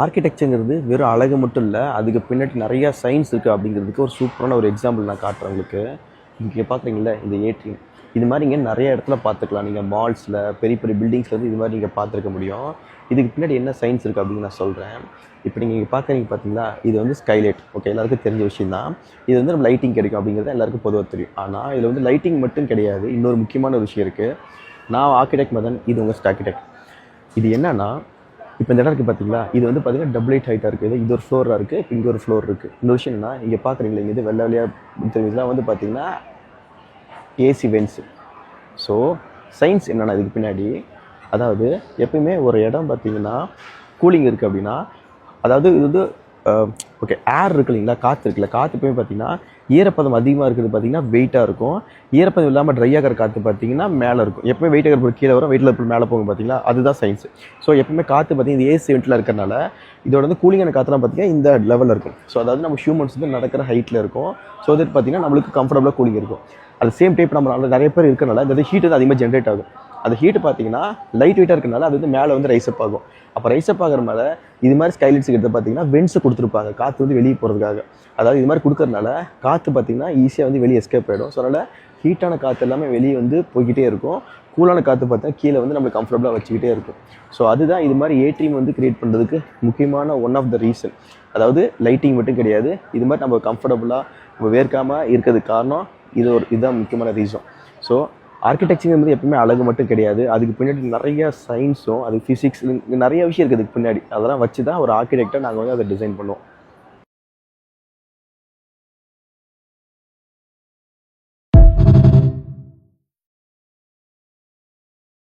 ஆர்கிடெக்சருங்கிறது வெறும் அழகு மட்டும் இல்லை, அதுக்கு பின்னாடி நிறையா சயின்ஸ் இருக்குது அப்படிங்கிறதுக்கு ஒரு சூப்பரான ஒரு எக்ஸாம்பிள் நான் காட்டுறேன் உங்களுக்கு. இங்கே பார்க்குறீங்களா இந்த ஏட்ரியம், இது மாதிரி இங்கே நிறைய இடத்துல பார்த்துக்கலாம். நீங்கள் மால்ஸில் பெரிய பெரிய பில்டிங்ஸில் இது மாதிரி நீங்கள் பார்த்துருக்க முடியும். இதுக்கு பின்னாடி என்ன சயின்ஸ் இருக்குது அப்படின்னு நான் சொல்கிறேன். இப்போ நீங்கள் இங்கே பார்க்குறீங்க பார்த்தீங்களா, இது வந்து ஸ்கைலைட். ஓகே, எல்லாருக்கும் தெரிஞ்ச விஷயம் தான். இது வந்து நம்ம லைட்டிங் கிடைக்கும் அப்படிங்கிறது எல்லாருக்கும் பொதுவாக தெரியும். ஆனால் இதில் வந்து லைட்டிங் மட்டும் கிடையாது, இன்னொரு முக்கியமான ஒரு விஷயம் இருக்குது. நான் ஆர்கிடெக்ட் மதன், இது உங்கள் ஸ்டார்கிடெக்ட். இது என்னன்னா, இப்போ இந்த இடம் இருக்குது பார்த்தீங்களா, இது வந்து பார்த்தீங்கன்னா டபுள் ஹைட்டாக இருக்குது. இது ஒரு ஃப்ளோராக இருக்குது, இப்போ இங்கே ஒரு ஃப்ளோர் இருக்குது. இன்னொரு விஷயம் என்னன்னா, இங்கே பார்க்குறீங்களா, இங்கே இது வெள்ளை வெள்ளையாக தெரியுதுலாம் வந்து பார்த்தீங்கன்னா ஏசி வென்ஸ். ஸோ சயின்ஸ் என்னென்னா இதுக்கு பின்னாடி, அதாவது எப்பயுமே ஒரு இடம் பார்த்தீங்கன்னா கூலிங் இருக்குது அப்படின்னா, அதாவது இது வந்து ஓகே ஏர் இருக்குது இல்லைங்களா, காற்று இருக்குல்ல, காற்று எப்பயுமே பார்த்தீங்கன்னா ஈரப்பதம் அதிகமாக இருக்குது பார்த்தீங்கன்னா வெயிட்டாக இருக்கும். ஈரப்பதம் இல்லாமல் ட்ரை ஆகிற காற்று பார்த்தீங்கன்னா மேலே இருக்கும். எப்பவுமே வெயிட் ஆகிற பொருள் கீழே வரும், வெயிட்டில் இருப்பது மேலே போகும் பார்த்தீங்களா, அதுதான் சயின்ஸ். ஸோ எப்பவுமே காற்று பார்த்தீங்கன்னா இந்த ஏசி வெண்ட்டில் இருக்கிறனால இதோட வந்து கூலிங்கான காற்றுலாம் பார்த்தீங்கன்னா இந்த லெவலில் இருக்கும். ஸோ அதாவது நம்ம ஹியூமன்ஸ் வந்து நடக்கிற ஹைட்டில் இருக்கும். ஸோ அது பார்த்தீங்கன்னா நம்மளுக்கு கம்ஃபர்டபுளாக கூலிங் இருக்கும். அது சேம் டைப் நம்ம நிறைய பேர் இருக்கிறனால இந்த ஹீட் வந்து அதிகமாக ஜென்ரேட் ஆகும். அந்த ஹீட்டு பார்த்தீங்கன்னா லைட் வெயிட்டாக இருக்கிறனால அது வந்து மேலே வந்து ரைஸ்அப் ஆகும். அப்போ ரைஸ்அப் ஆகிற மேலே இது மாதிரி ஸ்கைலைட்ஸுக்கு எடுத்து பார்த்தீங்கன்னா வென்ட்ஸை கொடுத்துருப்பாங்க, காற்று வந்து வெளியே போகிறதுக்காக. அதாவது இது மாதிரி கொடுக்கறதுனால காற்று பார்த்தீங்கன்னா ஈஸியாக வந்து வெளியே எஸ்கேப் ஆகிடும். ஸோ அதனால் ஹீட்டான காற்று எல்லாமே வெளியே வந்து போய்கிட்டே இருக்கும். கூலான காற்று பார்த்தீங்கன்னா கீழே வந்து நம்மளுக்கு கம்ஃபர்டபுளாக வச்சுக்கிட்டே இருக்கும். ஸோ அதுதான் இது மாதிரி ஏட்ரியம் வந்து கிரியேட் பண்ணுறதுக்கு முக்கியமான ஒன் ஆஃப் த ரீசன். அதாவது லைட்டிங் மட்டும் கிடையாது, இது மாதிரி நம்ம கம்ஃபர்டபுளாக நம்ம வேர்க்காமல் இருக்கிறதுக்கு காரணம் இதுதான் முக்கியமான ரீசன். ஸோ ஆர்கிடெக்சர் எப்பவுமே அழகு மட்டும் கிடையாது, அதுக்கு பின்னாடி நிறைய சயின்ஸும், அது ஃபிசிக்ஸ், நிறைய விஷயம் இருக்குது அதுக்கு பின்னாடி. அதெல்லாம் வச்சு தான் ஒரு ஆர்கிடெக்டை நாங்கள் வந்து அதை டிசைன் பண்ணுவோம்.